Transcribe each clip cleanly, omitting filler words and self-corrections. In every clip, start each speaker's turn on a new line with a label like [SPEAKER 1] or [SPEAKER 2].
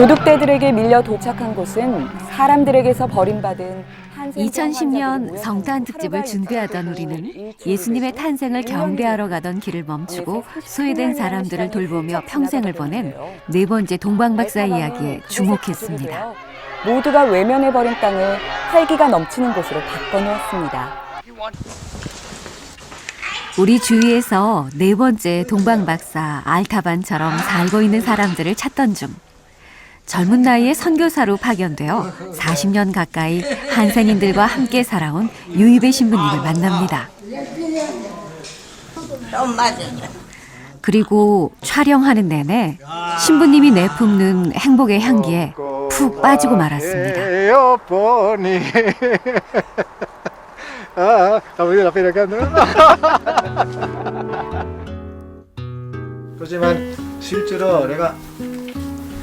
[SPEAKER 1] 도둑대들에게 밀려 도착한 곳은 사람들에게서 버림받은
[SPEAKER 2] 2010년 성탄 특집을 준비하던 우리는 예수님의 탄생을 경배하러 가던 길을 멈추고 소외된 사람들을 돌보며 평생을 보낸 네 번째 동방박사 이야기에 주목했습니다.
[SPEAKER 1] 모두가 외면해버린 땅을 활기가 넘치는 곳으로 바꿔놓았습니다.
[SPEAKER 2] 우리 주위에서 네 번째 동방박사 알타반처럼 살고 있는 사람들을 찾던 중 젊은 나이에 선교사로 파견되어 40년 가까이 한센인들과 함께 살아온 유이배 신부님을 만납니다. 그리고 촬영하는 내내 신부님이 내뿜는 행복의 향기에 푹 빠지고 말았습니다.
[SPEAKER 3] 그렇지만 실제로 내가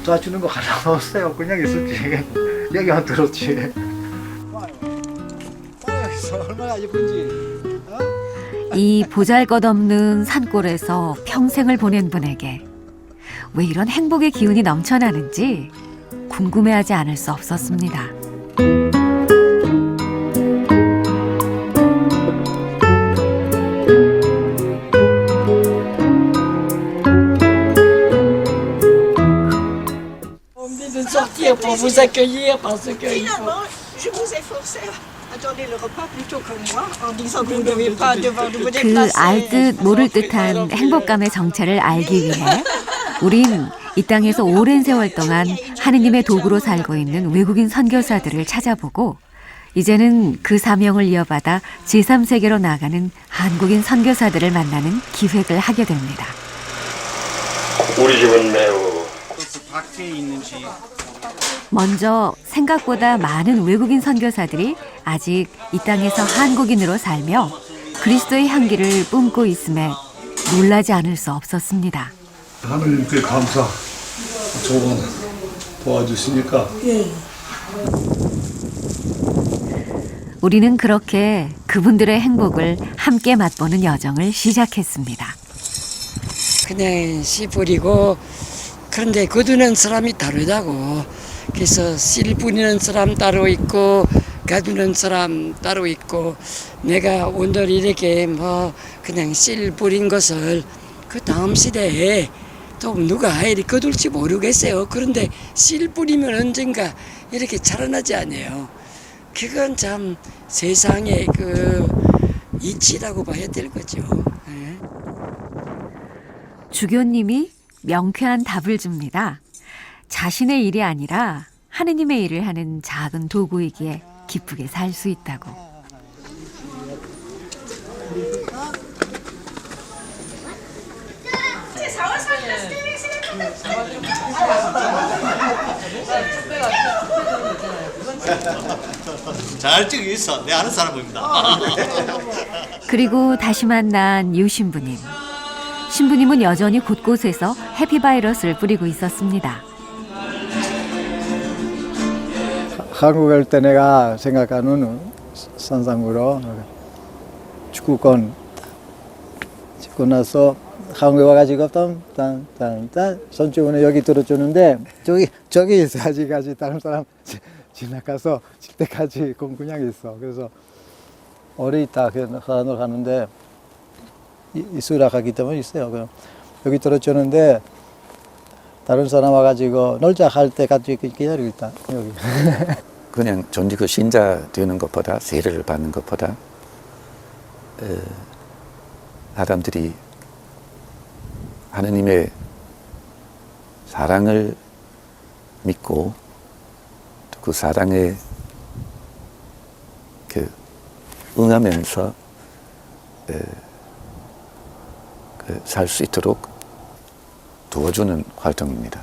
[SPEAKER 3] 도와주는 거 하나 없어요. 그냥 있었지. 얘기만 들었지. 얼마나 예쁜지.
[SPEAKER 2] 이 보잘것없는 산골에서 평생을 보낸 분에게 왜 이런 행복의 기운이 넘쳐나는지 궁금해하지 않을 수 없었습니다.
[SPEAKER 4] sortir pour vous accueillir parce que finalement, je vous ai forcé à attendre le repas plutôt que moi en disant que vous ne devez pas devoir vous déplacer.
[SPEAKER 2] 그 알 듯 모를 듯한 행복감의 정체를 알기 위해 우린 이 땅에서 오랜 세월 동안 하느님의 도구로 살고 있는 외국인 선교사들을 찾아보고 이제는 그 사명을 이어받아 제3세계로 나가는 한국인 선교사들을 만나는 기획을 하게 됩니다.
[SPEAKER 5] 우리 집은 매우
[SPEAKER 2] 먼저 생각보다 많은 외국인 선교사들이 아직 이 땅에서 한국인으로 살며 그리스도의 향기를 뿜고 있음에 놀라지 않을 수 없었습니다.
[SPEAKER 3] 하느님께 감사. 저번 도와주시니까.
[SPEAKER 2] 우리는 그렇게 그분들의 행복을 함께 맛보는 여정을 시작했습니다.
[SPEAKER 6] 그냥 씨 뿌리고 그런데 거두는 사람이 다르다고. 그래서 씨 뿌리는 사람 따로 있고 가두는 사람 따로 있고 내가 오늘 이렇게 뭐 그냥 씨 뿌린 것을 그 다음 시대에 또 누가 이렇게 거둘지 모르겠어요. 그런데 씨 뿌리면 언젠가 이렇게 자라나지 않아요. 그건 참 세상의 그 이치라고 봐야 될 거죠. 네.
[SPEAKER 2] 주교님이 명쾌한 답을 줍니다. 자신의 일이 아니라 하느님의 일을 하는 작은 도구이기에 기쁘게 살 수 있다고.
[SPEAKER 7] 잘 찍고 있어. 내 아는 사람입니다.
[SPEAKER 2] 그리고 다시 만난 유 신부님. 신부님은 여전히 곳곳에서 해피바이러스를 뿌리고 있었습니다.
[SPEAKER 3] 한국 갈 때 내가 생각하는 상상으로 축구권 찍고 나서 한국에 와가지고 딴 손주분은 여기 들어주는데 저기 있어야지 다른 사람 지나가서 칠 때까지 그냥 있어. 그래서 어디 있다 한을 하는데 이수라 가기 때문에 있어요. 그럼 여기 들어주는데 다른 사람 와가지고 놀자 할 때까지 기다리고 있다 여기.
[SPEAKER 8] 그냥 전직 신자 되는 것보다 세례를 받는 것보다 사람들이 하느님의 사랑을 믿고 그 사랑에 응하면서 살 수 있도록 도와주는 활동입니다.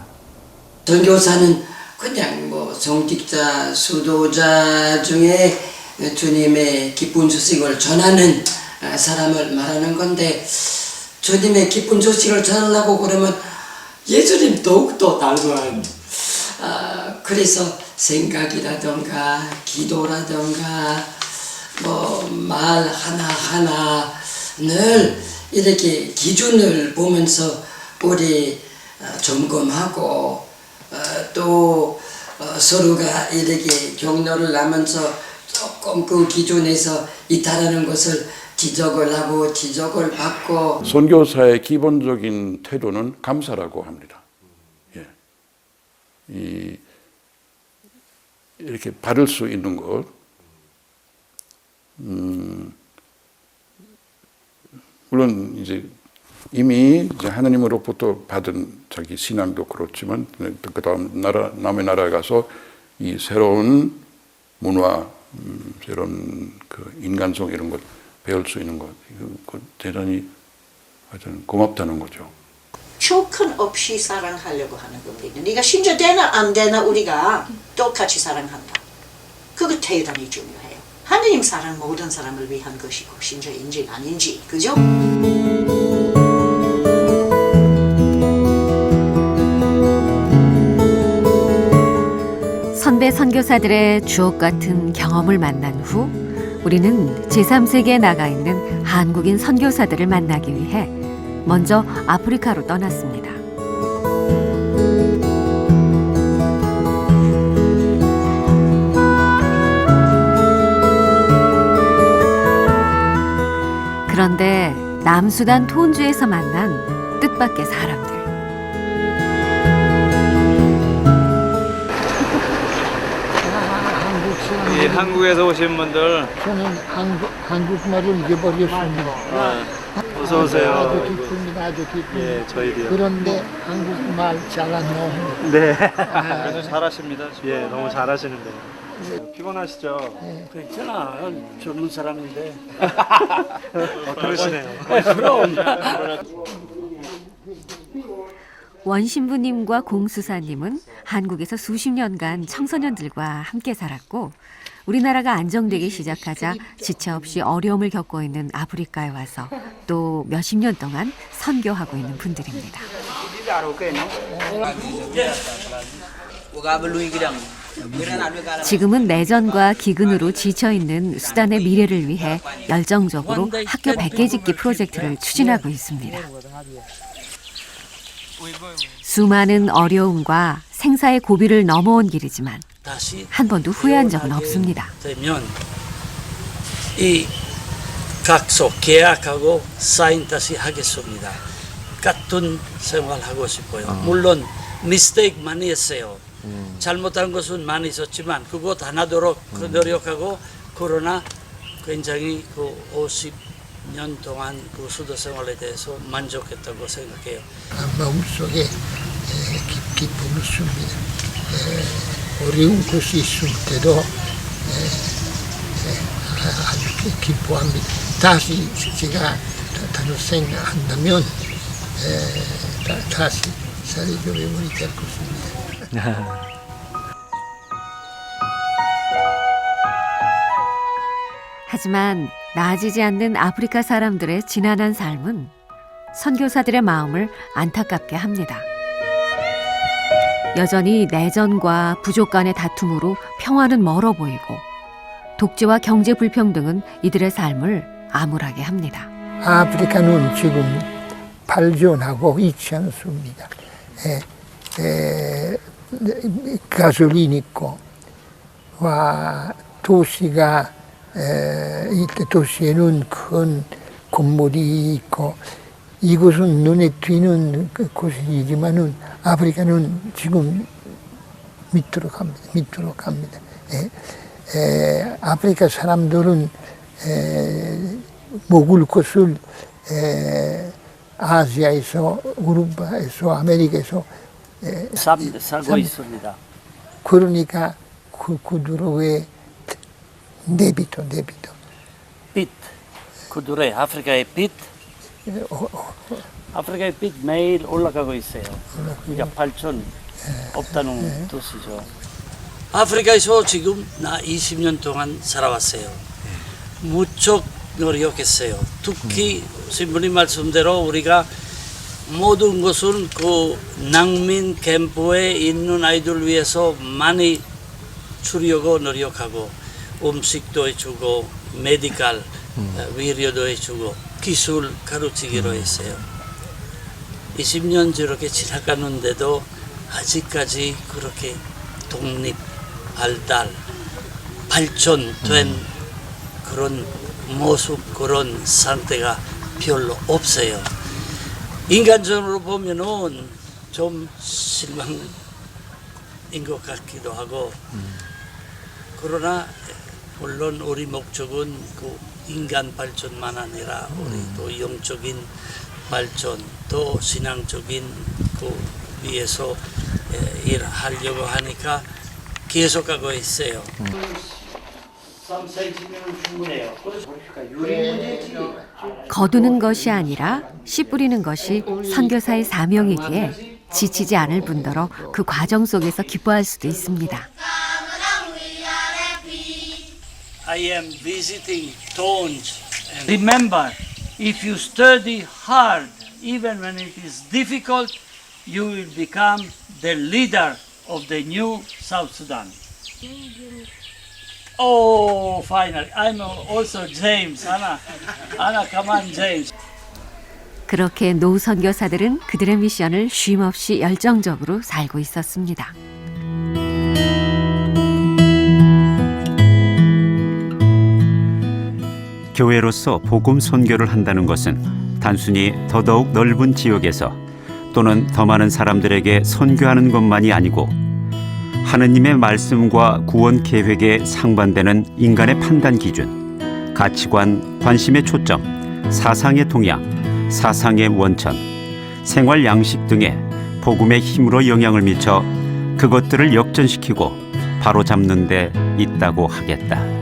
[SPEAKER 6] 선교사는 그냥 뭐 성직자, 수도자 중에 주님의 기쁜 소식을 전하는 사람을 말하는 건데 주님의 기쁜 소식을 전하려고 그러면 예수님 더욱더 닮은 그래서 생각이라던가 기도라던가 뭐 말 하나하나 늘 이렇게 기준을 보면서 우리 점검하고 또 서로가 이렇게 경로를 나면서 조금 그 기존에서 이탈하는 것을 지적을 하고 지적을 받고.
[SPEAKER 9] 선교사의 기본적인 태도는 감사라고 합니다. 예. 이렇게 받을 수 있는 것, 물론 이제 이미 이제 하나님으로부터 받은 자기 신앙도 그렇지만 그다음 남의 나라에 가서 이 새로운 문화, 새로운 그 인간성 이런 것 배울 수 있는 것, 이거 대단히 하여튼 고맙다는 거죠.
[SPEAKER 4] 조건 없이 사랑하려고 하는 겁니다. 네가 신자 되나 안 되나 우리가 똑같이 사랑한다. 그거 대단히 중요해요. 하나님 사랑 모든 사람을 위한 것이고 신자인지 아닌지, 그죠?
[SPEAKER 2] 선배 선교사들의 주옥 같은 경험을 만난 후 우리는 제3세계에 나가 있는 한국인 선교사들을 만나기 위해 먼저 아프리카로 떠났습니다. 그런데 남수단 톤주에서 만난 뜻밖의 사람들.
[SPEAKER 10] 예, 한국에서 오신 분들.
[SPEAKER 3] 저는 한국말을 잊어버렸습니다.
[SPEAKER 10] 어서 오세요.
[SPEAKER 3] 아주 기쁩니다. 아주 기쁩니다.
[SPEAKER 10] 예, 저희도요.
[SPEAKER 3] 그런데 한국말 잘 안 나옵니다.
[SPEAKER 10] 네. 그래도 잘하십니다. 예, 너무 잘하시는데. 피곤하시죠?
[SPEAKER 6] 괜찮아. 젊은 사람인데.
[SPEAKER 10] 그러시네요.
[SPEAKER 6] 그럼.
[SPEAKER 2] 원신부님과 공수사님은 한국에서 수십 년간 청소년들과 함께 살았고 우리나라가 안정되기 시작하자 지체 없이 어려움을 겪고 있는 아프리카에 와서 또 몇십 년 동안 선교하고 있는 분들입니다. 지금은 내전과 기근으로 지쳐있는 수단의 미래를 위해 열정적으로 학교 100개 짓기 프로젝트를 추진하고 있습니다. 수많은 어려움과 생사의 고비를 넘어온 길이지만 한 번도 후회한 적은 없습니다.
[SPEAKER 6] 되면 이 각서 계약하고 사인 다시 하겠습니다. 같은 생활하고 싶어요. 물론 미스테이크 많이 했어요. 잘못한 것은 많이 있었지만 그것 하나도록 노력하고 그러나 굉장히 그 50년 동안 그 수도 생활에 대해서 만족했다고 생각해요.
[SPEAKER 3] 마음속에 기쁨을 줍니다. 어려운 것이 있을 때도 아주 기뻐합니다. 다시 제가 탄생한다면 다시 사리교회원이 될 것입니다.
[SPEAKER 2] 하지만 나아지지 않는 아프리카 사람들의 지난한 삶은 선교사들의 마음을 안타깝게 합니다. 여전히 내전과 부족 간의 다툼으로 평화는 멀어 보이고 독재와 경제 불평등은 이들의 삶을 암울하게 합니다.
[SPEAKER 3] 아프리카는 지금 발전하고 있지 않습니다. 가솔린 있고 와 도시가 이때 도시에는 큰 건물이 있고 이곳은 눈에 띄는 곳이지만은 아프리카는 지금 밑으로 갑니다. 아프리카 사람들은 먹을 것을 아시아에서, 우루바에서, 아메리카에서
[SPEAKER 6] 사고 있습니다.
[SPEAKER 3] 그러니까 그들의 내비도
[SPEAKER 6] 빛, 그들의 아프리카의 빛, 아프리카의 빛 매일 올라가고 있어요. 그러니까 발전 없다는 뜻이죠. 아프리카에서 지금 나 20년 동안 살아왔어요. 무척 노력했어요. 특히 신부님 말씀대로 우리가 모든 것은 그 난민 캠프에 있는 아이들 위해서 많이 주려고 노력하고 음식도 해주고 메디칼 위료도 해주고 기술 가르치기로 했어요. 20년 저렇게 지나가는데도 아직까지 그렇게 독립, 발전된 그런 모습, 그런 상태가 별로 없어요. 인간적으로 보면은 좀 실망인 것 같기도 하고, 그러나 물론 우리 목적은 그 인간 발전만 아니라 우리 또 영적인 발전, 또 신앙적인 그 위해서 일하려고 하니까 계속하고 있어요. 3cm면 충분해요.
[SPEAKER 2] 거두는 것이 아니라 씨 뿌리는 것이 선교사의 사명이기에 지치지 않을 뿐더러 그 과정 속에서 기뻐할 수도 있습니다.
[SPEAKER 6] I am visiting towns. Remember, if you study hard, even when it is difficult, you will become the leader of the new South Sudan. Oh, finally, I'm also James. Anna, come on, James.
[SPEAKER 2] 그렇게 노 선교사들은 그들의 미션을 쉼없이 열정적으로 살고 있었습니다.
[SPEAKER 11] 교회로서 복음 선교를 한다는 것은 단순히 더더욱 넓은 지역에서 또는 더 많은 사람들에게 선교하는 것만이 아니고 하느님의 말씀과 구원 계획에 상반되는 인간의 판단 기준, 가치관, 관심의 초점, 사상의 동향, 사상의 원천, 생활 양식 등에 복음의 힘으로 영향을 미쳐 그것들을 역전시키고 바로잡는 데 있다고 하겠다.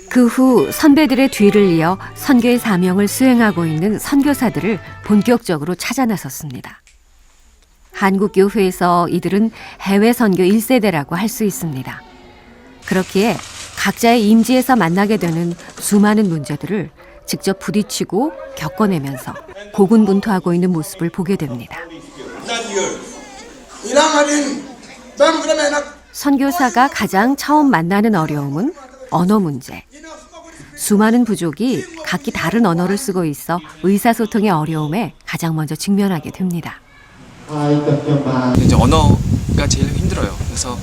[SPEAKER 2] 그 후 선배들의 뒤를 이어 선교의 사명을 수행하고 있는 선교사들을 본격적으로 찾아 나섰습니다. 한국교회에서 이들은 해외 선교 1세대라고 할 수 있습니다. 그렇기에 각자의 임지에서 만나게 되는 수많은 문제들을 직접 부딪히고 겪어내면서 고군분투하고 있는 모습을 보게 됩니다. 선교사가 가장 처음 만나는 어려움은 언어 문제. 수많은 부족이 각기 다른 언어를 쓰고 있어 의사소통의 어려움에 가장 먼저 직면하게 됩니다.
[SPEAKER 12] 이제 언어가 제일 힘들어요. 그래서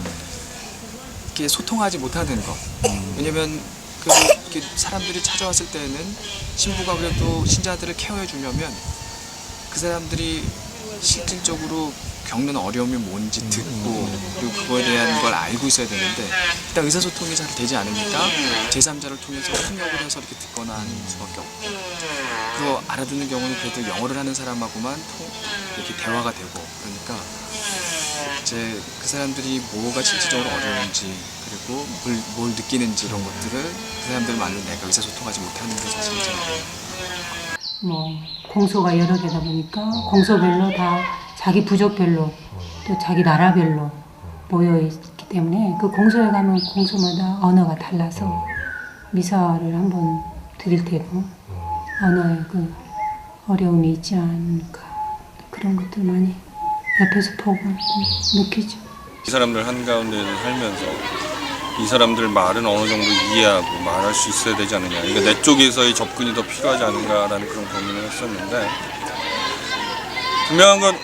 [SPEAKER 12] 이렇게 소통하지 못하는 거. 왜냐면 그 사람들이 찾아왔을 때는 신부가 그래도 신자들을 케어해 주려면 그 사람들이 실질적으로 겪는 어려움이 뭔지 듣고 그리고 그거에 대한 걸 알고 있어야 되는데 일단 의사소통이 잘 되지 않으니까 제3자를 통해서 통역을 해서 이렇게 듣거나 하는 수밖에 없고 그리고 알아듣는 경우는 그래도 영어를 하는 사람하고만 이렇게 대화가 되고 그러니까 이제 그 사람들이 뭐가 실질적으로 어려운지 그리고 뭘 느끼는지 이런 것들을 그 사람들 말로 내가 의사소통하지 못하는 게 사실 문제예요.
[SPEAKER 13] 공소가 여러 개다 보니까 공소별로 다 자기 부족별로 또 자기 나라별로 모여 있기 때문에 그 공소에 가면 공소마다 언어가 달라서 미사를 한번 드릴 때도 언어에 그 어려움이 있지 않을까 그런 것들 많이 옆에서 보고 느끼죠.
[SPEAKER 14] 이 사람들 한가운데 살면서 이 사람들 말은 어느 정도 이해하고 말할 수 있어야 되지 않느냐. 그러니까 내 쪽에서의 접근이 더 필요하지 않은가라는 그런 고민을 했었는데 분명한 건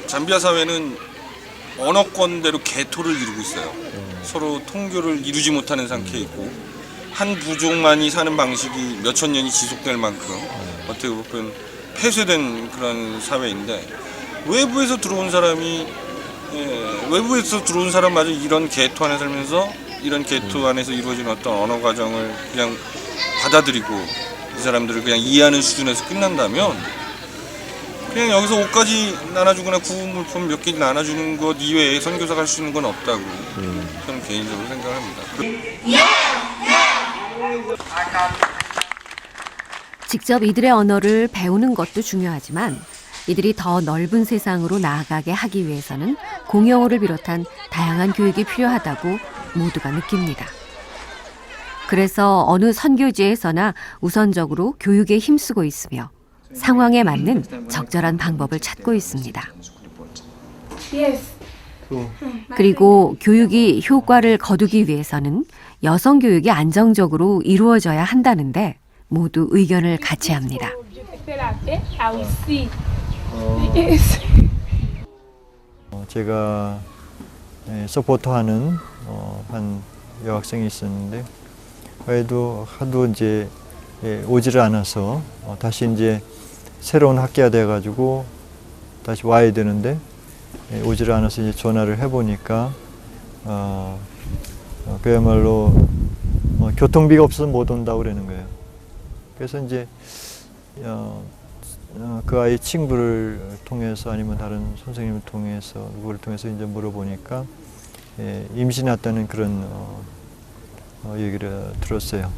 [SPEAKER 14] 잠비아 사회는 언어권대로 개토를 이루고 있어요. 서로 통교를 이루지 못하는 상태에 있고 한 부족만이 사는 방식이 몇천 년이 지속될 만큼 어떻게 보면 폐쇄된 그런 사회인데 외부에서 들어온 사람마저 이런 개토 안에 살면서 이런 개토 안에서 이루어진 어떤 언어 과정을 그냥 받아들이고 이 사람들을 그냥 이해하는 수준에서 끝난다면 그냥 여기서 옷까지 나눠주거나 구운 물품 몇 개 나눠주는 것 이외에 선교사가 할 수 있는 건 없다고 저는 개인적으로 생각합니다.
[SPEAKER 2] 직접 이들의 언어를 배우는 것도 중요하지만 이들이 더 넓은 세상으로 나아가게 하기 위해서는 공용어를 비롯한 다양한 교육이 필요하다고 모두가 느낍니다. 그래서 어느 선교지에서나 우선적으로 교육에 힘쓰고 있으며 상황에 맞는 적절한 방법을 찾고 있습니다.
[SPEAKER 15] Yes,
[SPEAKER 2] 그리고 교육이 효과를 거두기 위해서는 여성 교육이 안정적으로 이루어져야 한다는데 모두 의견을 같이 합니다.
[SPEAKER 15] 제가 서포터하는 한 여학생이 있었는데 그래도 하도 이제 오지를 않아서 다시 이제 새로운 학기가 돼가지고 다시 와야 되는데 오지를 않아서 이제 전화를 해보니까 그야말로 교통비가 없어서 못 온다고 그러는 거예요. 그래서 이제 그 아이 친구를 통해서 아니면 다른 선생님을 통해서 누구를 통해서 이제 물어보니까 임신했다는 그런 얘기를 들었어요.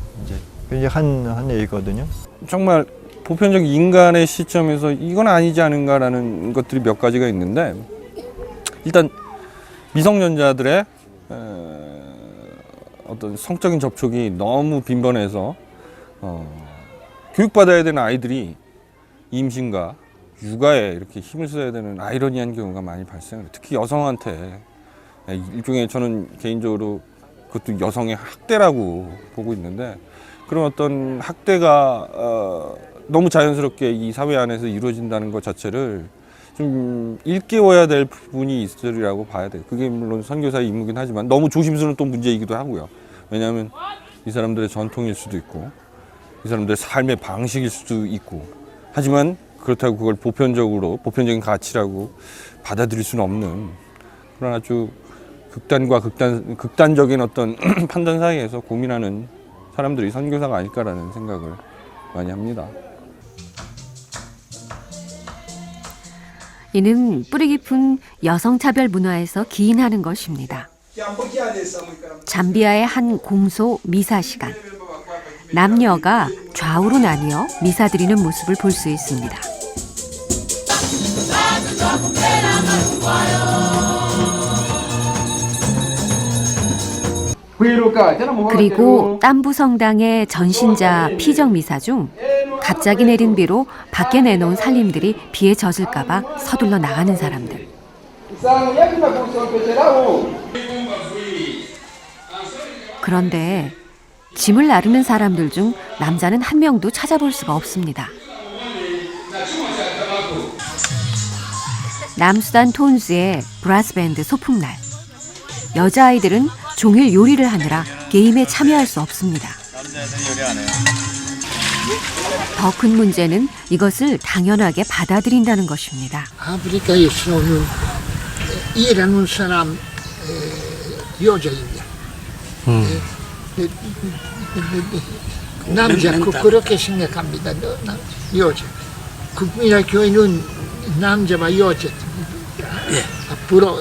[SPEAKER 15] 이제 한 얘기거든요.
[SPEAKER 14] 정말 보편적 인간의 시점에서 이건 아니지 않은가라는 것들이 몇 가지가 있는데, 일단 미성년자들의 어떤 성적인 접촉이 너무 빈번해서 교육받아야 되는 아이들이 임신과 육아에 이렇게 힘을 써야 되는 아이러니한 경우가 많이 발생해요. 특히 여성한테 일종의, 저는 개인적으로 그것도 여성의 학대라고 보고 있는데, 그런 어떤 학대가 너무 자연스럽게 이 사회 안에서 이루어진다는 것 자체를 좀 일깨워야 될 부분이 있으리라고 봐야 돼요. 그게 물론 선교사의 임무긴 하지만 너무 조심스러운 또 문제이기도 하고요. 왜냐하면 이 사람들의 전통일 수도 있고 이 사람들의 삶의 방식일 수도 있고, 하지만 그렇다고 그걸 보편적인 가치라고 받아들일 수는 없는 그런 아주 극단적인 어떤 판단 사이에서 고민하는 사람들이 선교사가 아닐까라는 생각을 많이 합니다.
[SPEAKER 2] 이는 뿌리 깊은 여성차별 문화에서 기인하는 것입니다. 잠비아의 한 공소 미사 시간. 남녀가 좌우로 나뉘어 미사 드리는 모습을 볼 수 있습니다. 그리고 땀부 성당의 전신자 피정 미사 중 갑자기 내린 비로 밖에 내놓은 살림들이 비에 젖을까봐 서둘러 나가는 사람들. 그런데 짐을 나르는 사람들 중 남자는 한 명도 찾아볼 수가 없습니다. 남수단 톤즈의 브라스밴드 소풍날. 여자아이들은 종일 요리를 하느라 게임에 참여할 수 없습니다. 더 큰 문제는 이것을 당연하게 받아들인다는 것입니다.
[SPEAKER 3] 아프리카에서는 일하는 사람 여자입니다. 남자 그렇게 생각합니다. 여자. 국민학 교회는 남자와 여자. 앞으로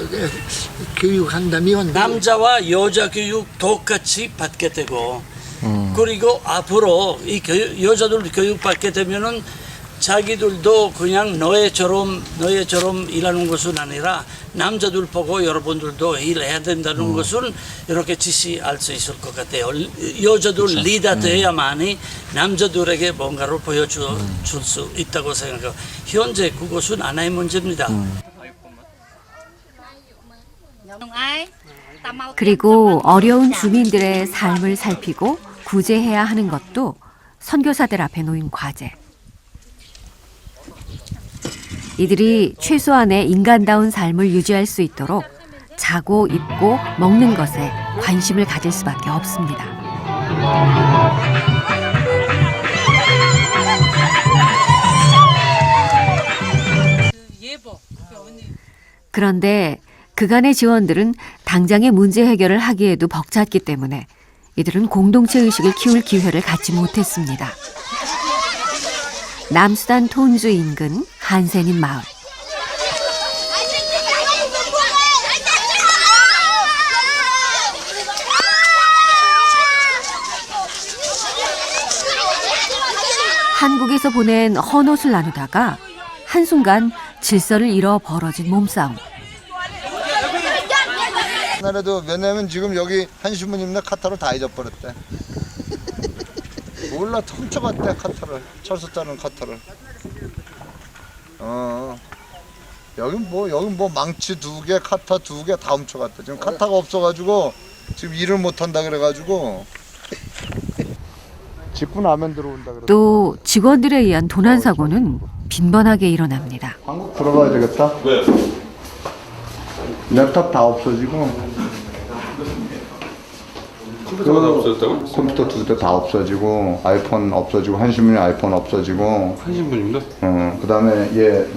[SPEAKER 3] 교육한다면
[SPEAKER 16] 남자와 여자 교육 똑같이 받게 되고, 그리고 앞으로 이 여자들 교육 받게 되면은 자기들도 그냥 너희처럼 일하는 것은 아니라 남자들 보고 여러분들도 일해야 된다는 것을 이렇게 지시할 수 있을 것 같아요. 여자들 리더 돼야만이 남자들에게 뭔가를 보여줄 수 있다고 생각해요. 현재 그것은 하나의 문제입니다.
[SPEAKER 2] 그리고 어려운 주민들의 삶을 살피고 구제해야 하는 것도 선교사들 앞에 놓인 과제. 이들이 최소한의 인간다운 삶을 유지할 수 있도록 자고 입고 먹는 것에 관심을 가질 수밖에 없습니다. 그런데 그간의 지원들은 당장의 문제 해결을 하기에도 벅찼기 때문에 이들은 공동체 의식을 키울 기회를 갖지 못했습니다. 남수단 톤주 인근 한센인 마을. 한국에서 보낸 헌옷을 나누다가 한순간 질서를 잃어 벌어진 몸싸움.
[SPEAKER 17] 나라도 왜냐면 지금 여기 한신부님네 카타를 다 잊어버렸대. 몰라 훔쳐갔대 카타를. 철수 자는 카타를. 여기 뭐 망치 2개, 카타 2개 다 훔쳐갔다. 지금 카타가 없어가지고 지금 일을 못 한다 그래가지고 짓고 나면 들어온다 그래.
[SPEAKER 2] 또 직원들에 의한 도난 사고는 빈번하게 일어납니다.
[SPEAKER 17] 한국 들어가야 되겠다.
[SPEAKER 14] 왜?
[SPEAKER 17] 랩탑 다 없어지고.
[SPEAKER 14] 컴퓨터가 다 없어졌다고?
[SPEAKER 17] 컴퓨터 2대 다 없어지고, 아이폰 없어지고, 한신문이 아이폰 없어지고.
[SPEAKER 14] 한신문입니다?
[SPEAKER 17] 그다음에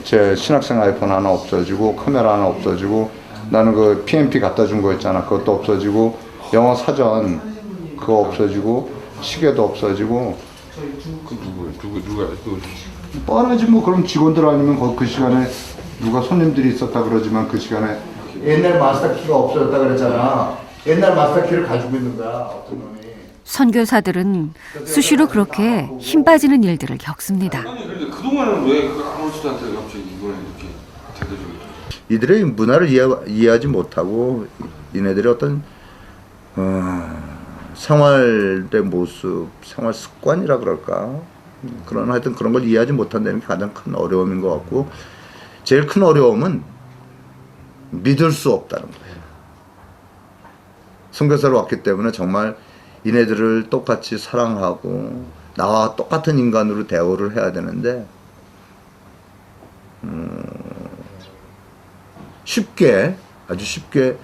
[SPEAKER 17] 제 신학생 아이폰 하나 없어지고, 카메라 하나 없어지고, 나는 그 PMP 갖다 준 거 있잖아. 그것도 없어지고, 영어 사전 그거 없어지고, 시계도 없어지고.
[SPEAKER 14] 누가?
[SPEAKER 17] 뻔하지 뭐. 그럼 직원들 아니면 그 시간에 누가 손님들이 있었다 그러지만 그 시간에 옛날 마스터키가 없어졌다 그랬잖아. 옛날 마스터키를 가지고 있는 거야, 어떤 놈이.
[SPEAKER 2] 선교사들은 수시로 그렇게 힘 빠지는 일들을 겪습니다.
[SPEAKER 14] 아니 근데 그동안은 왜 아무렇지도 않다가 갑자기 이번에 이렇게 대대적으로
[SPEAKER 17] 이들의 문화를 이해하지 못하고 이네들의 어떤 생활의 모습, 생활 습관이라 그럴까? 그런 하여튼 그런 걸 이해하지 못한다는 게 가장 큰 어려움인 것 같고, 제일 큰 어려움은 믿을 수 없다는 거예요. 선교사로 왔기 때문에 정말 이네들을 똑같이 사랑하고 나와 똑같은 인간으로 대우를 해야 되는데 아주 쉽게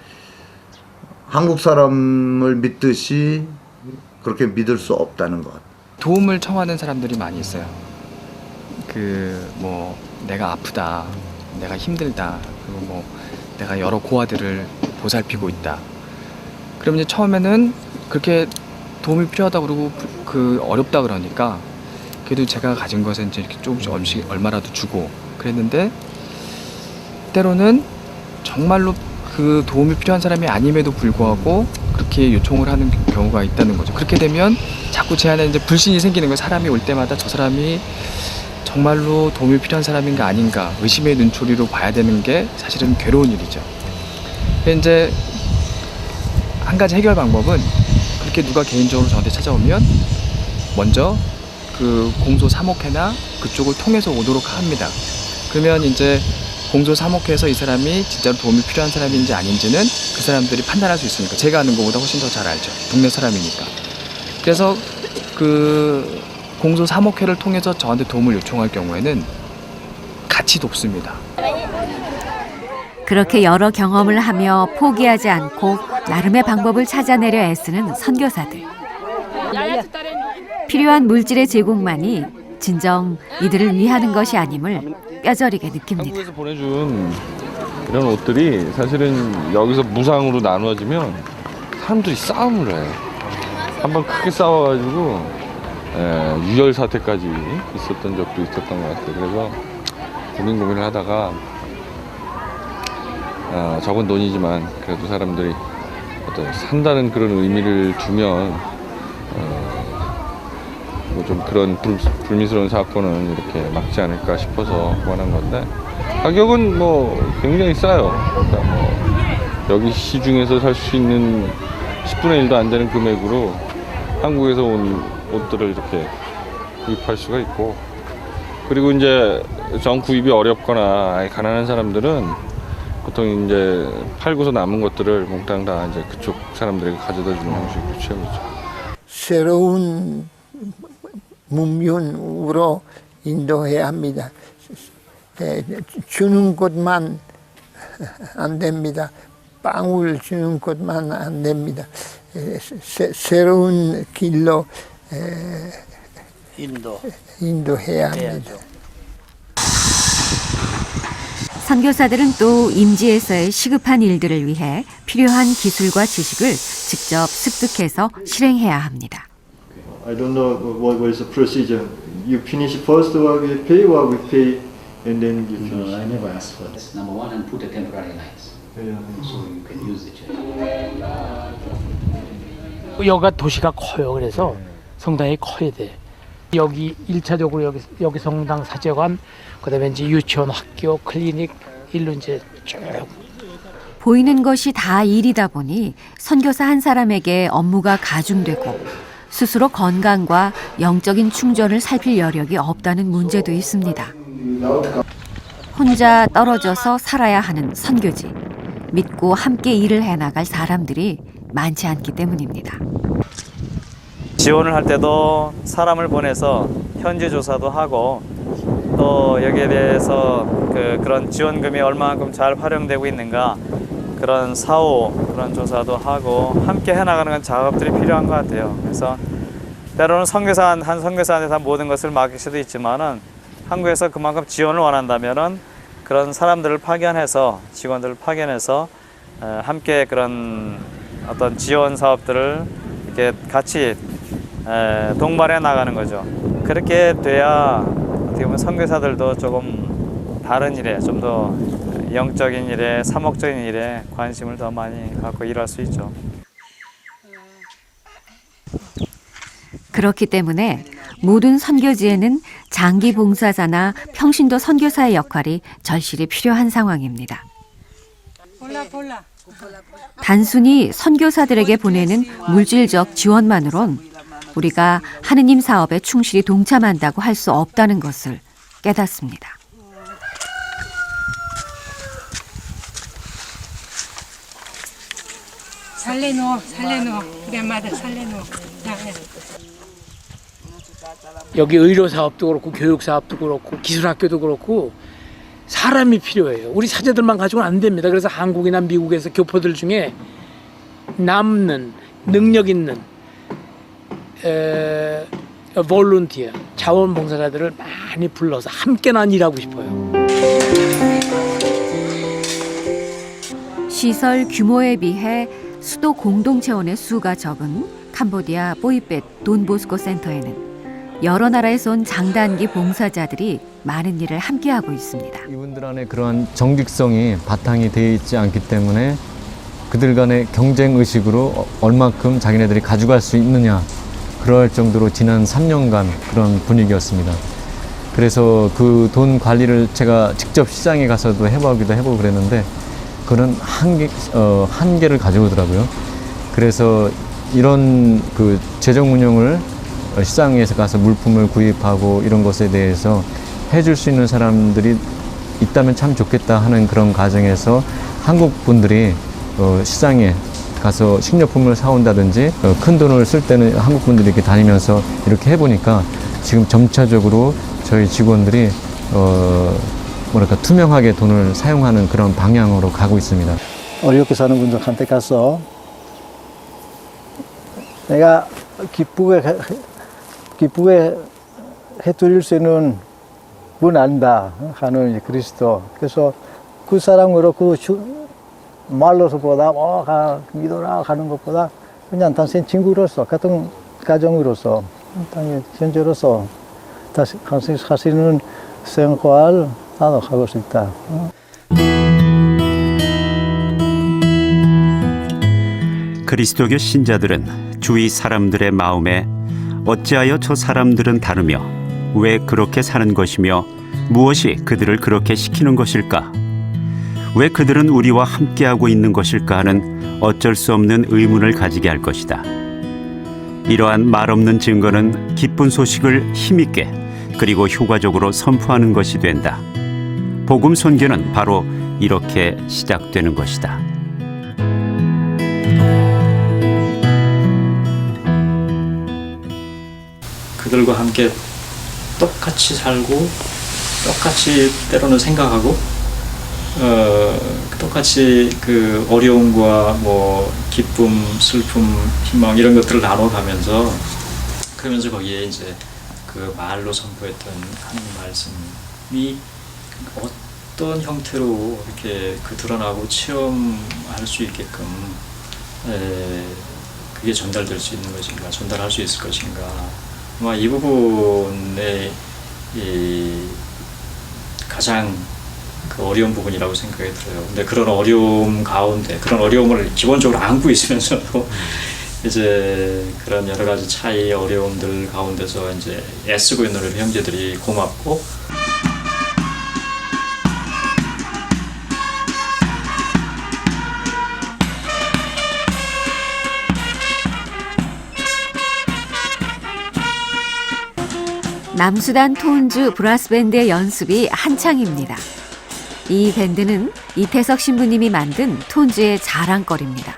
[SPEAKER 17] 한국 사람을 믿듯이 그렇게 믿을 수 없다는 것.
[SPEAKER 12] 도움을 청하는 사람들이 많이 있어요. 내가 아프다, 내가 힘들다, 그리고 뭐 내가 여러 고아들을 보살피고 있다. 그러면 이제 처음에는 그렇게 도움이 필요하다 그러고 어렵다 그러니까 그래도 제가 가진 것은 이제 이렇게 조금씩 얼마라도 주고 그랬는데, 때로는 정말로 그 도움이 필요한 사람이 아님에도 불구하고 그렇게 요청을 하는 경우가 있다는 거죠. 그렇게 되면 자꾸 제 안에 이제 불신이 생기는 거예요. 사람이 올 때마다 저 사람이 정말로 도움이 필요한 사람인가 아닌가 의심의 눈초리로 봐야 되는 게 사실은 괴로운 일이죠. 근데 이제 한 가지 해결 방법은, 그렇게 누가 개인적으로 저한테 찾아오면 먼저 그 공소 사목회나 그쪽을 통해서 오도록 합니다. 그러면 이제 공소 사목회에서 이 사람이 진짜로 도움이 필요한 사람인지 아닌지는 그 사람들이 판단할 수 있으니까, 제가 아는 것보다 훨씬 더 잘 알죠. 동네 사람이니까. 그래서 그 공소 사목회를 통해서 저한테 도움을 요청할 경우에는 같이 돕습니다.
[SPEAKER 2] 그렇게 여러 경험을 하며 포기하지 않고 나름의 방법을 찾아내려 애쓰는 선교사들. 필요한 물질의 제공만이 진정 이들을 위하는 것이 아님을 뼈저리게 느낍니다.
[SPEAKER 14] 한국에서 보내준 이런 옷들이 사실은 여기서 무상으로 나눠지면 사람들이 싸움을 해. 한번 크게 싸워가지고 유혈 사태까지 있었던 적도 있었던 것 같아요. 그래서 고민을 하다가 적은 돈이지만 그래도 사람들이 어떤 산다는 그런 의미를 주면 뭐 좀 그런 불미스러운 사건은 이렇게 막지 않을까 싶어서 구원한 건데, 가격은 뭐 굉장히 싸요. 그러니까 뭐 여기 시중에서 살 수 있는 10분의 1도 안 되는 금액으로 한국에서 온 옷들을 이렇게 구입할 수가 있고, 그리고 이제 정 구입이 어렵거나 가난한 사람들은 보통 이제 팔고서 남은 것들을 몽땅 다 이제 그쪽 사람들에게 가져다 주는 방식으로 취하고 있죠.
[SPEAKER 3] 새로운 문명으로 인도해야 합니다. 주는 것만 안 됩니다. 빵을 주는 것만 안 됩니다. 새로운 길로 인도해야 합니다.
[SPEAKER 2] 선교사들은 또 임지에서의 시급한 일들을 위해 필요한 기술과 지식을 직접 습득해서 실행해야 합니다.
[SPEAKER 15] I don't know what is the procedure. You finish first what we pay, what we pay, and then you finish.
[SPEAKER 18] No, I never asked for this. Number one, and put a temporary lights, so you can use the church.
[SPEAKER 19] 여기가 도시가 커요. 그래서 성당이 커야 돼. 여기 1차적으로 여기 성당 사제관, 그다음에 이제 유치원, 학교, 클리닉 일로 이제 쭉.
[SPEAKER 2] 보이는 것이 다 일이다 보니 선교사 한 사람에게 업무가 가중되고 스스로 건강과 영적인 충전을 살필 여력이 없다는 문제도 있습니다. 혼자 떨어져서 살아야 하는 선교지. 믿고 함께 일을 해나갈 사람들이 많지 않기 때문입니다.
[SPEAKER 10] 지원을 할 때도 사람을 보내서 현지 조사도 하고 또 여기에 대해서 그런 지원금이 얼마만큼 잘 활용되고 있는가 그런 사후 그런 조사도 하고 함께 해나가는 건 작업들이 필요한 것 같아요. 그래서 때로는 한 선교사한테 다 모든 것을 맡길 수도 있지만은 한국에서 그만큼 지원을 원한다면은 그런 사람들을 파견해서 직원들을 파견해서 함께 그런 어떤 지원 사업들을 이렇게 같이 동반해 나가는 거죠. 그렇게 돼야 어떻게 보면 선교사들도 조금 다른 일에 좀 더 영적인 일에 사목적인 일에 관심을 더 많이 갖고 일할 수 있죠.
[SPEAKER 2] 그렇기 때문에 모든 선교지에는 장기 봉사자나 평신도 선교사의 역할이 절실히 필요한 상황입니다. 단순히 선교사들에게 보내는 물질적 지원만으론 우리가 하느님 사업에 충실히 동참한다고 할 수 없다는 것을 깨닫습니다.
[SPEAKER 13] 살려놓어. 우리 엄마들 살려놓어.
[SPEAKER 19] 여기 의료 사업도 그렇고 교육 사업도 그렇고 기술 학교도 그렇고 사람이 필요해요. 우리 사제들만 가지고는 안 됩니다. 그래서 한국이나 미국에서 교포들 중에 남는 능력 있는 볼런티어 자원봉사자들을 많이 불러서 함께 난 일하고 싶어요.
[SPEAKER 2] 시설 규모에 비해 수도 공동체원의 수가 적은 캄보디아 뽀이펫 돈보스코 센터에는 여러 나라에서 온 장단기 봉사자들이 많은 일을 함께하고 있습니다.
[SPEAKER 15] 이분들 안에 그러한 정직성이 바탕이 되어 있지 않기 때문에 그들 간의 경쟁 의식으로 얼마큼 자기네들이 가져갈 수 있느냐 그럴 정도로 지난 3년간 그런 분위기였습니다. 그래서 그 돈 관리를 제가 직접 시장에 가서도 해보기도 해보고 그랬는데 그런 한계를 가져오더라고요. 그래서 이런 그 재정 운영을 시장에서 가서 물품을 구입하고 이런 것에 대해서 해줄 수 있는 사람들이 있다면 참 좋겠다 하는 그런 과정에서 한국 분들이 시장에 가서 식료품을 사온다든지 큰 돈을 쓸 때는 한국 분들이 이렇게 다니면서 이렇게 해보니까 지금 점차적으로 저희 직원들이 투명하게 돈을 사용하는 그런 방향으로 가고 있습니다.
[SPEAKER 20] 어렵게 사는 분들한테 가서 내가 기쁘게 해드릴 수 있는 분 안다 하는 그리스도. 그래서 그 사람으로 말로서보다 믿어라 하는 것보다 그냥 단순히 친구로서 같은 가정으로서 현재로서 다시 사시는 생활 나도 하고 싶다.
[SPEAKER 11] 그리스도교 신자들은 주위 사람들의 마음에 어찌하여 저 사람들은 다르며 왜 그렇게 사는 것이며 무엇이 그들을 그렇게 시키는 것일까? 왜 그들은 우리와 함께하고 있는 것일까 하는 어쩔 수 없는 의문을 가지게 할 것이다. 이러한 말없는 증거는 기쁜 소식을 힘있게 그리고 효과적으로 선포하는 것이 된다. 복음 선교는 바로 이렇게 시작되는 것이다.
[SPEAKER 21] 그들과 함께 똑같이 살고 똑같이 때로는 생각하고 똑같이 그 어려움과 뭐 기쁨, 슬픔, 희망 이런 것들을 나눠가면서 그러면서 거기에 이제 그 말로 선포했던 하나님 말씀이 어떤 형태로 이렇게 그 드러나고 체험할 수 있게끔 그게 전달될 수 있는 것인가, 전달할 수 있을 것인가. 아마 이 부분에 가장 그 어려운 부분이라고 생각이 들어요. 근데 그런 어려움 가운데, 그런 어려움을 기본적으로 안고 있으면서도 이제 그런 여러 가지 차이, 어려움들 가운데서 이제 애쓰고 있는 우리 형제들이 고맙고,
[SPEAKER 2] 남수단 톤즈 브라스밴드의 연습이 한창입니다. 이 밴드는 이태석 신부님이 만든 톤즈의 자랑거리입니다.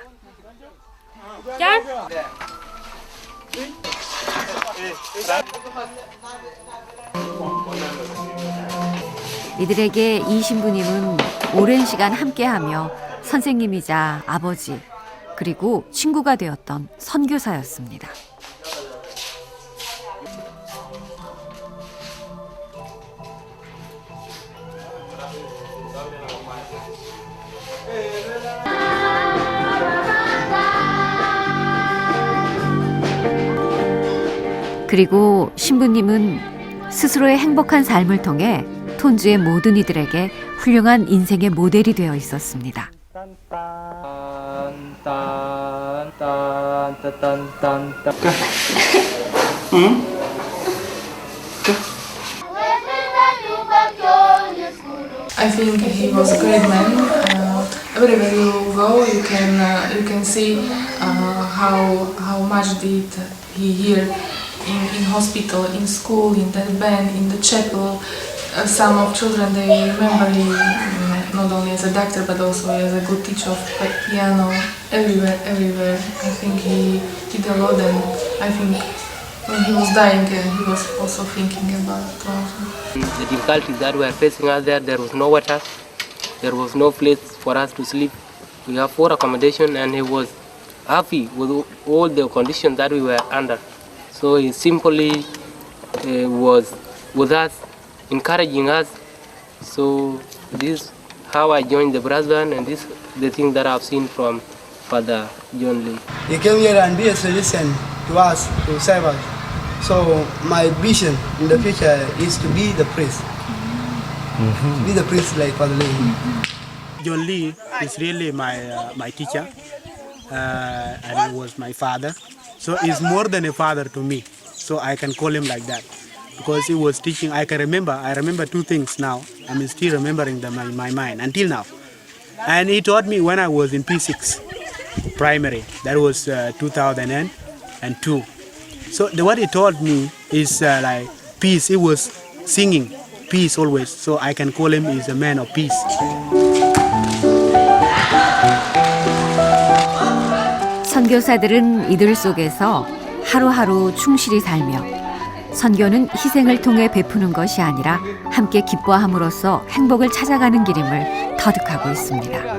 [SPEAKER 2] 이들에게 이 신부님은 오랜 시간 함께하며 선생님이자 아버지 그리고 친구가 되었던 선교사였습니다. 그리고 신부님은 스스로의 행복한 삶을 통해 톤즈의 모든 이들에게 훌륭한 인생의 모델이 되어 있었습니다.
[SPEAKER 1] I think he was a great man. Everywhere you go, you can see how much did he here in hospital, in school, in the band, in the chapel. Some of children they remember him not only as a doctor but also as a good teacher of piano. Everywhere. I think he did a lot, and I think when he was dying, he was also thinking about
[SPEAKER 22] the difficulties that were facing us there was no water, there was no place for us to sleep. We have poor accommodation, and he was happy with all the conditions that we were under. So he simply was with us, encouraging us. So this is how I joined the Brassband, and this is the thing that I've seen from Father John Lee.
[SPEAKER 23] He came here and be a solution to us, to serve us. So my vision in the future is to be the priest. To be the priest like Father Lee.
[SPEAKER 24] John Lee is really my teacher, and he was my father. So he's more than a father to me. So I can call him like that. Because he was teaching, I remember two things now. I'm still remembering them in my mind until now. And he taught me when I was in P6 primary. That was 2002. So what he taught me is like peace. He was singing peace always. So I can call him is a man of peace.
[SPEAKER 2] 선교사들은 이들 속에서 하루하루 충실히 살며 선교는 희생을 통해 베푸는 것이 아니라 함께 기뻐함으로써 행복을 찾아가는 길임을 터득하고 있습니다.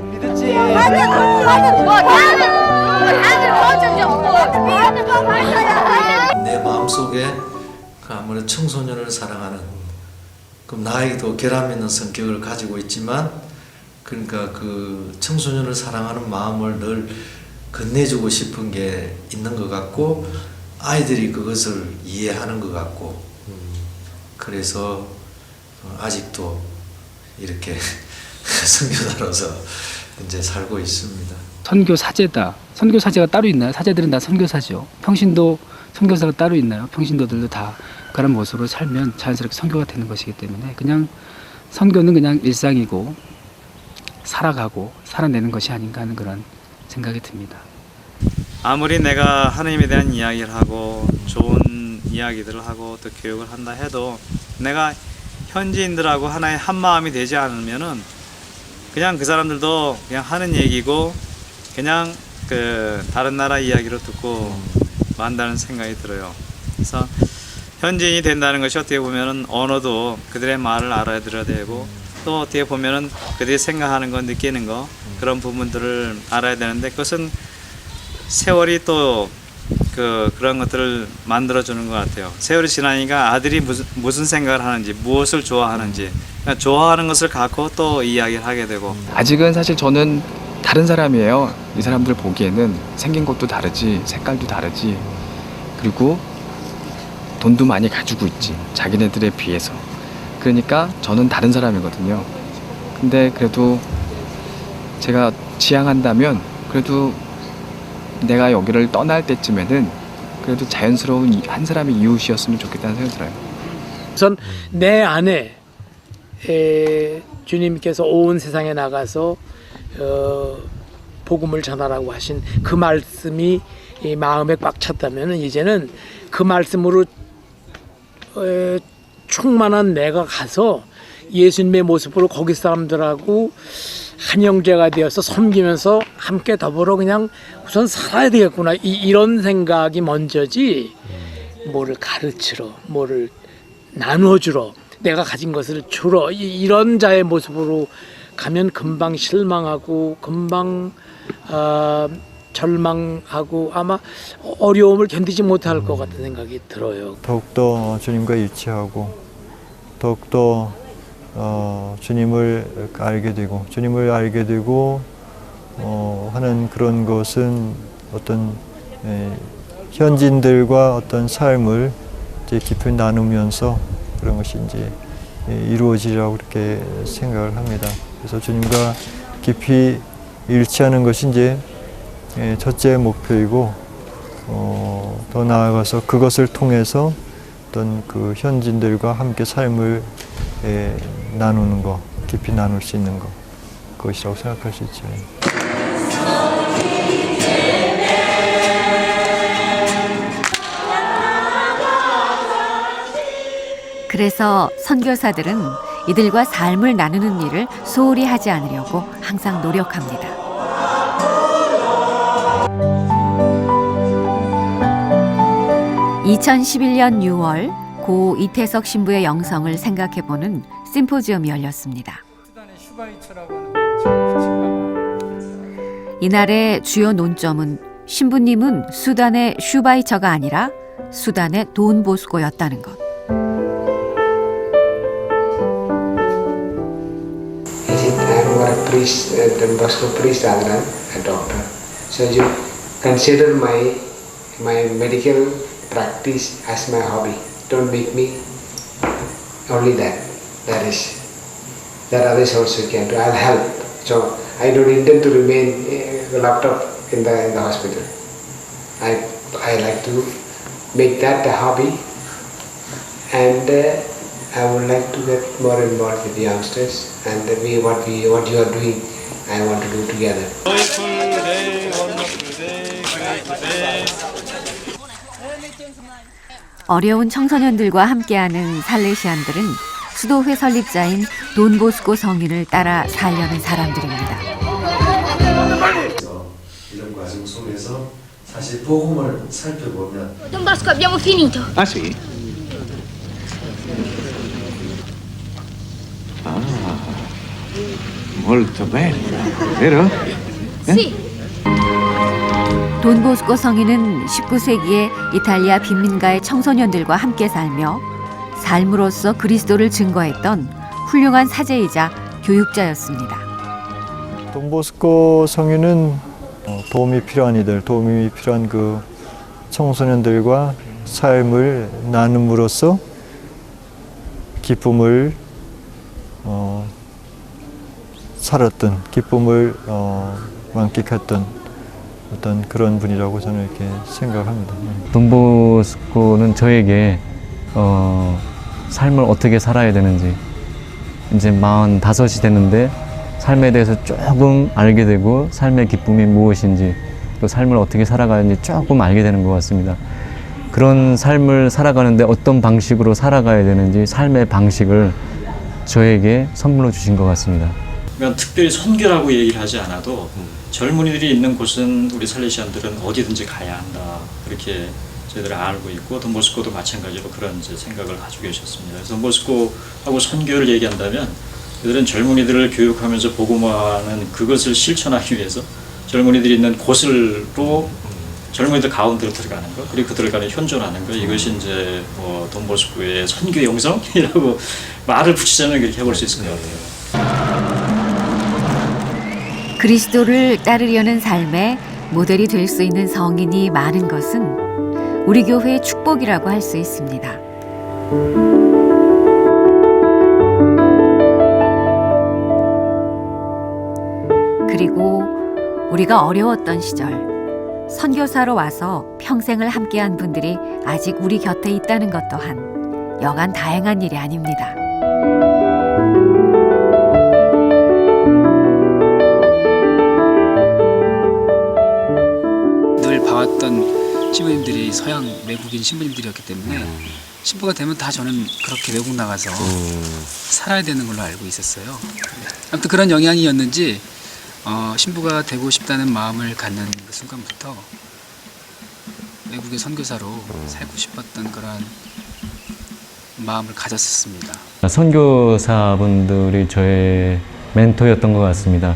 [SPEAKER 25] 내 마음속에 아무래도 청소년을 사랑하는 그럼 나에게도 결함 있는 성격을 가지고 있지만 그러니까 그 청소년을 사랑하는 마음을 늘 건네주고 싶은 게 있는 것 같고 아이들이 그것을 이해하는 것 같고 그래서 아직도 이렇게 선교사로서 이제 살고 있습니다.
[SPEAKER 26] 선교 사제다. 선교 사제가 따로 있나요? 사제들은 다 선교사죠. 평신도 선교사가 따로 있나요? 평신도들도 다 그런 모습으로 살면 자연스럽게 선교가 되는 것이기 때문에 그냥 선교는 그냥 일상이고 살아가고 살아내는 것이 아닌가 하는 그런 생각이 듭니다.
[SPEAKER 10] 아무리 내가 하나님에 대한 이야기를 하고 좋은 이야기들을 하고 또 교육을 한다 해도 내가 현지인들하고 하나의 한 마음이 되지 않으면은 그냥 그 사람들도 그냥 하는 얘기고 그냥 그 다른 나라 이야기로 듣고 만다는 생각이 들어요. 그래서 현지인이 된다는 것이 어떻게 보면은 언어도 그들의 말을 알아들어야 되고 또 어떻게 보면은 그들이 생각하는 거 느끼는 거 그런 부분들을 알아야 되는데 그것은 세월이 또 그런 것들을 만들어주는 것 같아요. 세월이 지나니까 아들이 무슨 생각을 하는지 무엇을 좋아하는지 그러니까 좋아하는 것을 갖고 또 이야기를 하게 되고
[SPEAKER 12] 아직은 사실 저는 다른 사람이에요. 이 사람들 보기에는 생긴 것도 다르지 색깔도 다르지 그리고 돈도 많이 가지고 있지 자기네들에 비해서 그러니까 저는 다른 사람이거든요. 근데 그래도 제가 지향한다면 그래도 내가 여기를 떠날 때쯤에는 그래도 자연스러운 한 사람의 이웃이었으면 좋겠다는 생각이 들어요.
[SPEAKER 19] 우선 내 안에 주님께서 온 세상에 나가서 복음을 전하라고 하신 그 말씀이 이 마음에 꽉 찼다면 이제는 그 말씀으로 충만한 내가 가서 예수님의 모습으로 거기 사람들하고 한 형제가 되어서 섬기면서 함께 더불어 그냥 우선 살아야 되겠구나 이런 생각이 먼저지 뭐를 가르치러 뭐를 나눠주러 내가 가진 것을 주러 이런 자의 모습으로 가면 금방 실망하고 금방 절망하고 아마 어려움을 견디지 못할 것 같은 생각이 들어요.
[SPEAKER 4] 더욱더 주님과 일치하고 더욱더 주님을 알게 되고 하는 그런 것은 어떤 현지인들과 어떤 삶을 이제 깊이 나누면서 그런 것이 이제 이루어지리라고 그렇게 생각을 합니다. 그래서 주님과 깊이 일치하는 것이 이제 첫째 목표이고 더 나아가서 그것을 통해서 어떤 그 현지인들과 함께 삶을 나누는 것, 깊이 나눌 수 있는 것, 그것이라고 생각할 수 있죠.
[SPEAKER 2] 그래서 선교사들은 이들과 삶을 나누는 일을 소홀히 하지 않으려고 항상 노력합니다. (2011년 6월) 고 이태석 신부의 영성을 생각해보는 심포지엄이 열렸습니다. 이날의 주요 논점은 신부님은 수단의 슈바이처가 아니라 수단의 돈 보스코였다는 것.
[SPEAKER 5] Priest, Don Bosco priest rather than a doctor. So you consider my medical practice as my hobby. Don't make me only that. That others also can do. I'll help. So I don't intend to remain locked up in the hospital. I like to make that a hobby, and I would like to get more involved with the youngsters, and what you are doing, I want to do together.
[SPEAKER 2] 어려운 청소년들과 함께하는 살레시안들은 수도회 설립자인 돈 보스코 성인을 따라 살려는 사람들입니다.
[SPEAKER 25] 이런 과정 속에서 사실 복음을 살펴보면
[SPEAKER 6] Don Bosco, abbiamo finito.
[SPEAKER 7] Ah sì? Molto bella, vero?
[SPEAKER 6] Sì.
[SPEAKER 2] 돈 보스코 성인은 19세기에 이탈리아 빈민가의 청소년들과 함께 살며 삶으로써 그리스도를 증거했던 훌륭한 사제이자 교육자였습니다.
[SPEAKER 4] 돈 보스코 성인은 도움이 필요한 그 청소년들과 삶을 나눔으로써 기쁨을 살았던, 기쁨을 만끽했던 어떤 그런 분이라고 저는 이렇게 생각합니다.
[SPEAKER 15] 돈 보스코는 저에게 삶을 어떻게 살아야 되는지, 이제 45이 됐는데 삶에 대해서 조금 알게 되고 삶의 기쁨이 무엇인지 또 삶을 어떻게 살아가야 하는지 조금 알게 되는 것 같습니다. 그런 삶을 살아가는데 어떤 방식으로 살아가야 되는지 삶의 방식을 저에게 선물로 주신 것 같습니다.
[SPEAKER 21] 그러니까 특별히 선교라고 얘기를 하지 않아도 젊은이들이 있는 곳은 우리 살레시안들은 어디든지 가야 한다, 그렇게 저희들은 알고 있고 돈 보스코도 마찬가지로 그런 이제 생각을 가지고 계셨습니다. 그래서 돈 보스코하고 선교를 얘기한다면 그들은 젊은이들을 교육하면서 복음화하는 그것을 실천하기 위해서 젊은이들이 있는 곳으로 젊은이들 가운데로 들어가는 것, 그리고 그들 간에 현존하는 것, 이것이 이제 뭐 돈 보스코의 선교 영성이라고 말을 붙이자면 그렇게 해볼 수 있을 것 같아요.
[SPEAKER 2] 그리스도를 따르려는 삶에 모델이 될 수 있는 성인이 많은 것은 우리 교회의 축복이라고 할 수 있습니다. 그리고 우리가 어려웠던 시절 선교사로 와서 평생을 함께한 분들이 아직 우리 곁에 있다는 것 또한 여간 다행한 일이 아닙니다.
[SPEAKER 26] 늘 봐왔던 신부님들이 서양 외국인 신부님들이었기 때문에 신부가 되면 다 저는 그렇게 외국 나가서 살아야 되는 걸로 알고 있었어요. 아무튼 그런 영향이었는지 신부가 되고 싶다는 마음을 갖는 그 순간부터 외국의 선교사로 살고 싶었던 그런 마음을 가졌었습니다.
[SPEAKER 15] 선교사분들이 저의 멘토였던 것 같습니다.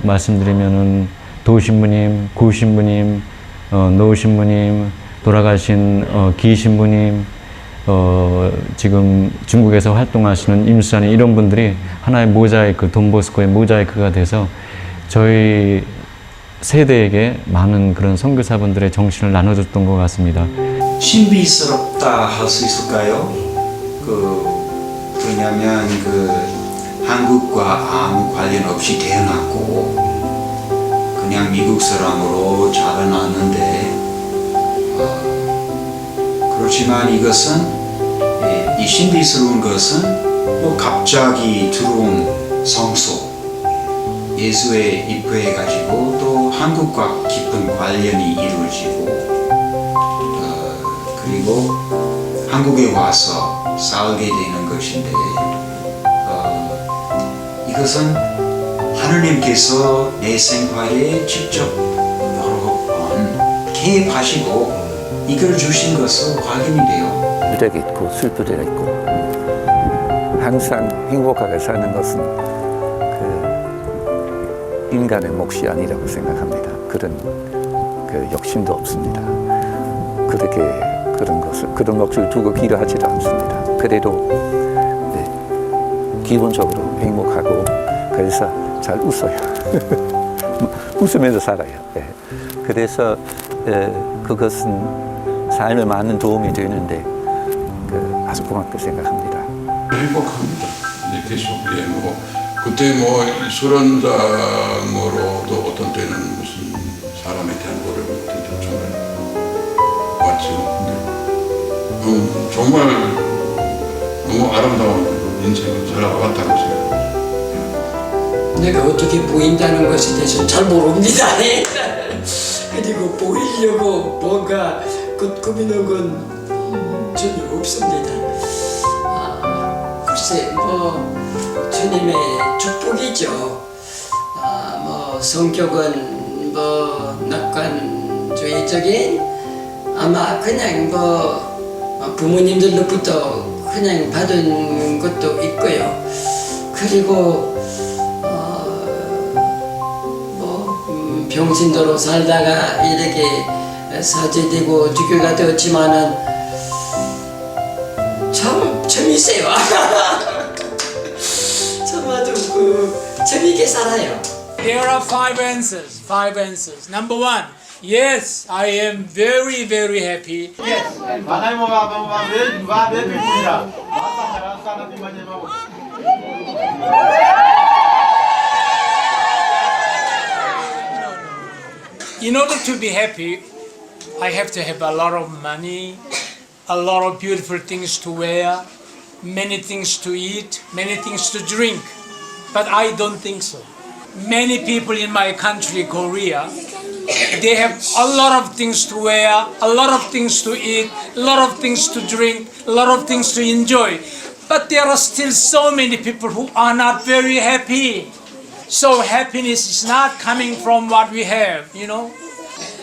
[SPEAKER 15] 말씀드리면은 도신부님, 구신부님, 노신부님, 돌아가신 기신부님, 지금 중국에서 활동하시는 임수사님 이런 분들이 하나의 모자이크, 돈보스코의 모자이크가 돼서 저희 세대에게 많은 그런 선교사분들의 정신을 나눠줬던 것 같습니다.
[SPEAKER 3] 신비스럽다 할 수 있을까요? 왜냐면 한국과 아무 관련 없이 태어났고 그냥 미국 사람으로 자라났는데 그렇지만 이것은 이 신비스러운 것은 뭐 갑자기 들어온 성소 예수에 입회해가지고 또 한국과 깊은 관련이 이루어지고 그리고 한국에 와서 살게 되는 것인데 이것은 하느님께서 내 생활에 직접 여러 번 개입하시고 이걸 주신 것으로 확인이 돼요.
[SPEAKER 8] 무력이 있고 슬플 때가 있고 항상 행복하게 사는 것은 인간의 몫이 아니라고 생각합니다. 그런 욕심도 없습니다. 그렇게 그런 몫을 두고 기도하지도 않습니다. 그래도 기본적으로 행복하고 그래서 잘 웃어요. 웃으면서 살아요. 그래서 그것은 삶에 많은 도움이 되는데 아주 고맙게 생각합니다.
[SPEAKER 9] 행복합니다. 계속 그때 수련장으로도 어떤 때는 무슨 사람에 대한 어려움이 정말 왔죠. 정말 너무 아름다운 인생을 살아왔다고 생각합니다.
[SPEAKER 14] 내가 어떻게 보인다는 것에 대해서 잘 모릅니다. 그리고 보이려고 뭔가 꾸미는 건 전혀 없습니다. 글쎄 주님의 축복이죠. 성격은 낙관주의적인 아마 그냥 부모님들로부터 그냥 받은 것도 있고요. 그리고 병신도로 살다가 이렇게 사제되고 주교가 되었지만은 참 재밌어요. 참 아주 재밌게 살아요.
[SPEAKER 19] There are five answers. Number one, yes, I am very, very happy. Yes. In order to be happy, I have to have a lot of money, a lot of beautiful things to wear, many things to eat, many things to drink. But I don't think so. Many people in my country, Korea, they have a lot of things to wear, a lot of things to eat, a lot of things to drink, a lot of things to enjoy. But there are still so many people who are not very happy. So happiness is not coming from what we have,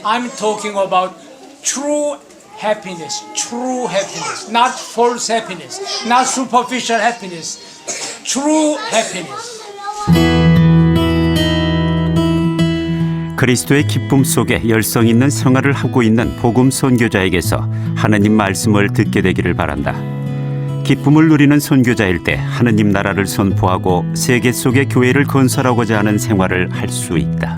[SPEAKER 19] I'm talking about true happiness, not false happiness, not superficial happiness, true happiness.
[SPEAKER 11] 그리스도의 기쁨 속에 열성 있는 생활을 하고 있는 복음 선교자에게서 하느님 말씀을 듣게 되기를 바란다. 기쁨을 누리는 선교자일 때 하느님 나라를 선포하고 세계 속의 교회를 건설하고자 하는 생활을 할 수 있다.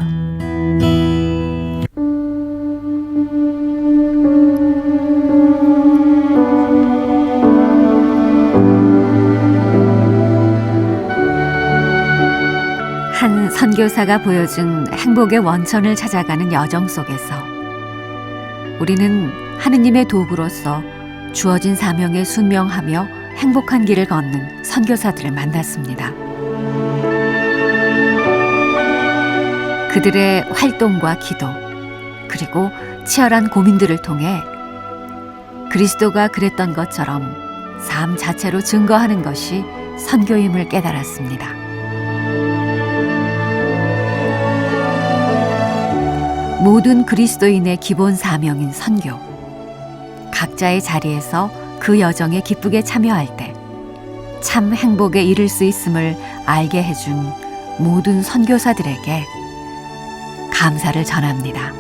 [SPEAKER 2] 한 선교사가 보여준 행복의 원천을 찾아가는 여정 속에서 우리는 하느님의 도구로서 주어진 사명에 순명하며 행복한 길을 걷는 선교사들을 만났습니다. 그들의 활동과 기도, 그리고 치열한 고민들을 통해 그리스도가 그랬던 것처럼 삶 자체로 증거하는 것이 선교임을 깨달았습니다. 모든 그리스도인의 기본 사명인 선교. 각자의 자리에서 그 여정에 기쁘게 참여할 때 참 행복에 이를 수 있음을 알게 해준 모든 선교사들에게 감사를 전합니다.